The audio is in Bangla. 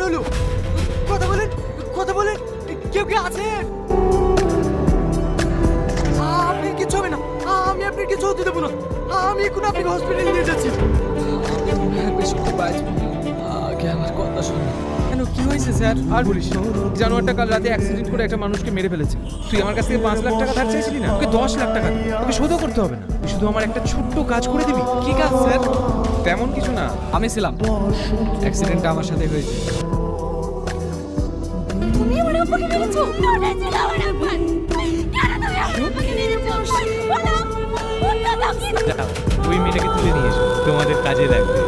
হলো? কথা বলেন, কথা বলেন। কেউ কি আছেন? আপনার কিছু হবে না, আমি আপনার কিছু হতে দেবো না। আমি এখন আপনাকে হসপিটালে নিয়ে যাচ্ছি। বেশ খুব বাজে। আগে আমার কথা শোন। কেন কি হয়েছে স্যার? আর বলিস না। জানোয়ারটা কাল রাতে অ্যাক্সিডেন্ট করে একটা মানুষকে মেরে ফেলেছে। তুই আমার কাছ থেকে 5 লাখ টাকা ধার চাইছিলি না? ওকে 10 লাখ টাকা দে। ওকে শোধও করতে হবে না। তুই শুধু আমার একটা ছোট্ট কাজ করে দিবি। কি কাজ স্যার? তেমন কিছু না। আমি ছিলাম, অ্যাক্সিডেন্টটা আমার সাথে হয়েছে। তুমি আমার আব্বাকে মেরেছো? ওটা ছিল আমার আব্বা। কেন তুমি আমার আব্বাকে মেরেছো? বলো, উত্তর দাও কি? ওই মেয়েটাকে তুলে নিয়ে এসো, তোমাদের কাজে লাগবে।